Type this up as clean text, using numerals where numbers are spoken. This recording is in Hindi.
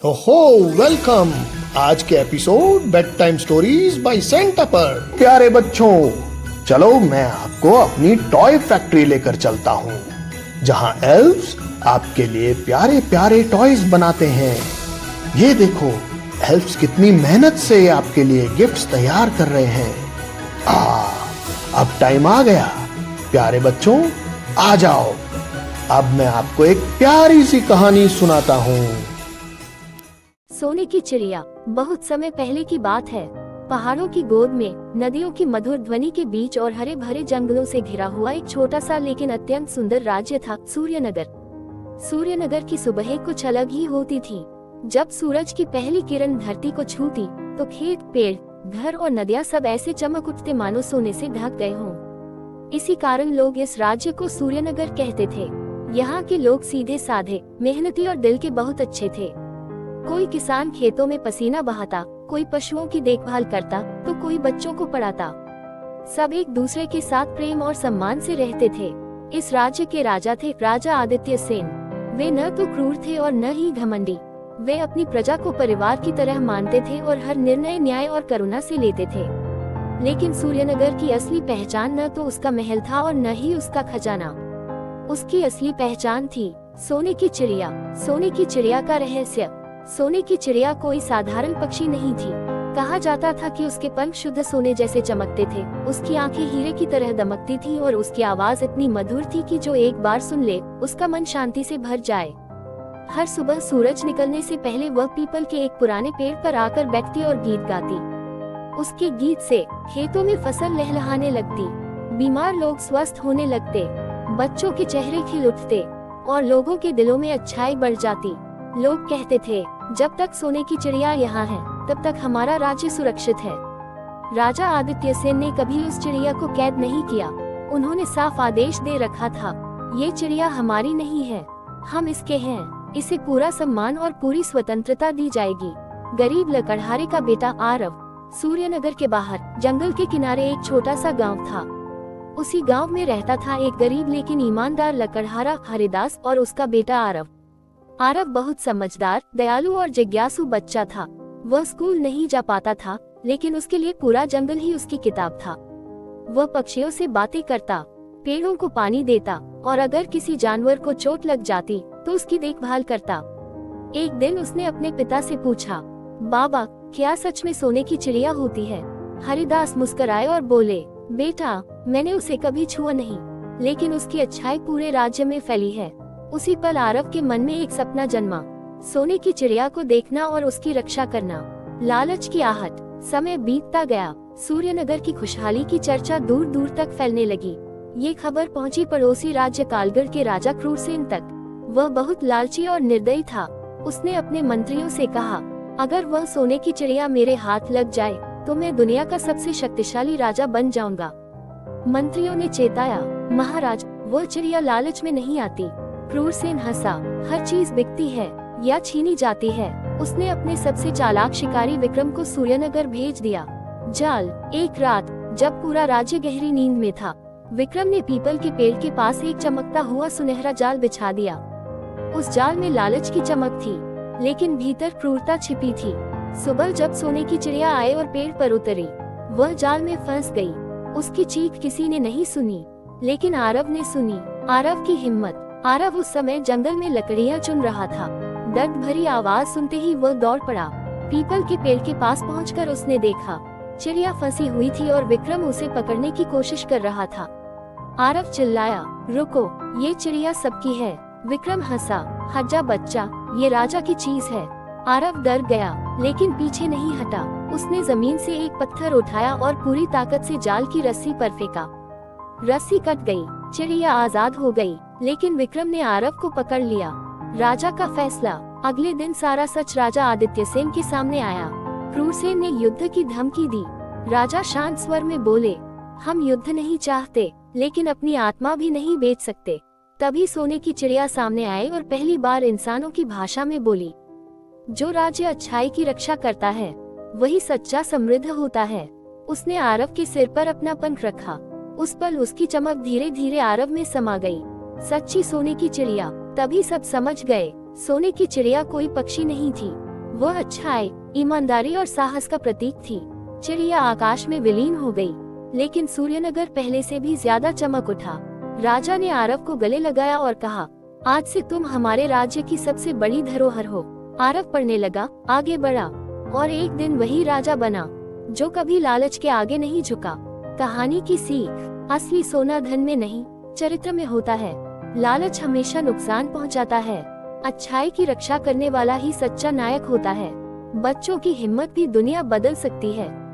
ओहो वेलकम। आज के episode bed time stories bye Santa पर। प्यारे बच्चों, चलो मैं आपको अपनी टॉय फैक्ट्री लेकर चलता हूँ, जहाँ एल्व्स आपके लिए प्यारे प्यारे टॉयज बनाते हैं। ये देखो, एल्व्स कितनी मेहनत से आपके लिए गिफ्ट्स तैयार कर रहे हैं। अब टाइम आ गया। प्यारे बच्चों, आ जाओ। अब मैं आपको एक प्यारी सी कहानी सुनाता हूँ। सोने की चिड़िया। बहुत समय पहले की बात है। पहाड़ों की गोद में, नदियों की मधुर ध्वनि के बीच और हरे भरे जंगलों से घिरा हुआ एक छोटा सा लेकिन अत्यंत सुंदर राज्य था, सूर्यनगर। सूर्यनगर की सुबह कुछ अलग ही होती थी। जब सूरज की पहली किरण धरती को छूती, तो खेत, पेड़, घर और नदियाँ सब ऐसे चमक उठते मानो सोने से ढक गए हों। इसी कारण लोग इस राज्य को सूर्यनगर कहते थे। यहाँ के लोग सीधे साधे, मेहनती और दिल के बहुत अच्छे थे। कोई किसान खेतों में पसीना बहाता, कोई पशुओं की देखभाल करता, तो कोई बच्चों को पढ़ाता। सब एक दूसरे के साथ प्रेम और सम्मान से रहते थे। इस राज्य के राजा थे राजा आदित्य सेन। वे न तो क्रूर थे और न ही घमंडी। वे अपनी प्रजा को परिवार की तरह मानते थे और हर निर्णय न्याय और करुणा से लेते थे। लेकिन सूर्यनगर की असली पहचान न तो उसका महल था और न ही उसका खजाना। उसकी असली पहचान थी सोने की चिड़िया। सोने की चिड़िया का रहस्य। सोने की चिड़िया कोई साधारण पक्षी नहीं थी। कहा जाता था कि उसके पंख शुद्ध सोने जैसे चमकते थे, उसकी आंखें हीरे की तरह दमकती थी और उसकी आवाज इतनी मधुर थी कि जो एक बार सुन ले, उसका मन शांति से भर जाए। हर सुबह सूरज निकलने से पहले वह पीपल के एक पुराने पेड़ पर आकर बैठती और गीत गाती। उसके गीत से खेतों में फसल लहलहाने लगती, बीमार लोग स्वस्थ होने लगते, बच्चों के चेहरे खिल उठते और लोगों के दिलों में अच्छाई बढ़ जाती। लोग कहते थे, जब तक सोने की चिड़िया यहाँ है, तब तक हमारा राज्य सुरक्षित है। राजा आदित्य सेन ने कभी उस चिड़िया को कैद नहीं किया। उन्होंने साफ आदेश दे रखा था, ये चिड़िया हमारी नहीं है, हम इसके हैं। इसे पूरा सम्मान और पूरी स्वतंत्रता दी जाएगी। गरीब लकड़हारे का बेटा आरव। सूर्यनगर के बाहर जंगल के किनारे एक छोटा सा गांव था। उसी गांव में रहता था एक गरीब लेकिन ईमानदार लकड़हारा हरिदास और उसका बेटा आरव। आरव बहुत समझदार, दयालु और जिज्ञासु बच्चा था। वह स्कूल नहीं जा पाता था, लेकिन उसके लिए पूरा जंगल ही उसकी किताब था। वह पक्षियों से बातें करता, पेड़ों को पानी देता और अगर किसी जानवर को चोट लग जाती तो उसकी देखभाल करता। एक दिन उसने अपने पिता से पूछा, बाबा, क्या सच में सोने की चिड़िया होती है? हरिदास मुस्कुराए और बोले, बेटा, मैंने उसे कभी छुआ नहीं, लेकिन उसकी अच्छाई पूरे राज्य में फैली है। उसी पल आरव के मन में एक सपना जन्मा, सोने की चिड़िया को देखना और उसकी रक्षा करना। लालच की आहट। समय बीतता गया। सूर्यनगर की खुशहाली की चर्चा दूर दूर तक फैलने लगी। ये खबर पहुंची पड़ोसी राज्य कालगढ़ के राजा क्रूरसेन तक। वह बहुत लालची और निर्दयी था। उसने अपने मंत्रियों से कहा, अगर वह सोने की चिड़िया मेरे हाथ लग जाए तो मैं दुनिया का सबसे शक्तिशाली राजा बन जाऊंगा। मंत्रियों ने चेताया, महाराज, वह चिड़िया लालच में नहीं आती। क्रूरसेन हंसा, हर चीज बिकती है या छीनी जाती है। उसने अपने सबसे चालाक शिकारी विक्रम को सूर्यनगर भेज दिया। जाल। एक रात जब पूरा राज्य गहरी नींद में था, विक्रम ने पीपल के पेड़ के पास एक चमकता हुआ सुनहरा जाल बिछा दिया। उस जाल में लालच की चमक थी, लेकिन भीतर क्रूरता छिपी थी। सुबह जब सोने की चिड़िया आए और पेड़ पर उतरी, वह जाल में फंस गई। उसकी चीख किसी ने नहीं सुनी, लेकिन आरव ने सुनी। आरव की हिम्मत। आरव उस समय जंगल में लकड़ियां चुन रहा था। दर्द भरी आवाज सुनते ही वह दौड़ पड़ा। पीपल के पेड़ के पास पहुंचकर उसने देखा, चिड़िया फंसी हुई थी और विक्रम उसे पकड़ने की कोशिश कर रहा था। आरव चिल्लाया, रुको, ये चिड़िया सबकी है। विक्रम हंसा, हट जा बच्चा, ये राजा की चीज है। आरव डर गया, लेकिन पीछे नहीं हटा। उसने जमीन से एक पत्थर उठाया और पूरी ताकत से जाल की रस्सी पर फेंका। रस्सी कट गई, चिड़िया आजाद हो गई, लेकिन विक्रम ने आरव को पकड़ लिया। राजा का फैसला। अगले दिन सारा सच राजा आदित्य सेन के सामने आया। क्रूरसेन ने युद्ध की धमकी दी। राजा शांत स्वर में बोले, हम युद्ध नहीं चाहते, लेकिन अपनी आत्मा भी नहीं बेच सकते। तभी सोने की चिड़िया सामने आए और पहली बार इंसानों की भाषा में बोली, जो राज्य अच्छाई की रक्षा करता है, वही सच्चा समृद्ध होता है। उसने आरव के सिर पर अपना पंख रखा। उस पल उसकी चमक धीरे धीरे आरव में समा गई। सच्ची सोने की चिड़िया। तभी सब समझ गए, सोने की चिड़िया कोई पक्षी नहीं थी, वह अच्छाई, ईमानदारी और साहस का प्रतीक थी। चिड़िया आकाश में विलीन हो गई, लेकिन सूर्यनगर पहले से भी ज्यादा चमक उठा। राजा ने आरव को गले लगाया और कहा, आज से तुम हमारे राज्य की सबसे बड़ी धरोहर हो। आरव पढ़ने लगा, आगे बढ़ा और एक दिन वही राजा बना जो कभी लालच के आगे नहीं झुका। कहानी की सीख, असली सोना धन में नहीं, चरित्र में होता है। लालच हमेशा नुकसान पहुंचाता है। अच्छाई की रक्षा करने वाला ही सच्चा नायक होता है। बच्चों की हिम्मत भी दुनिया बदल सकती है।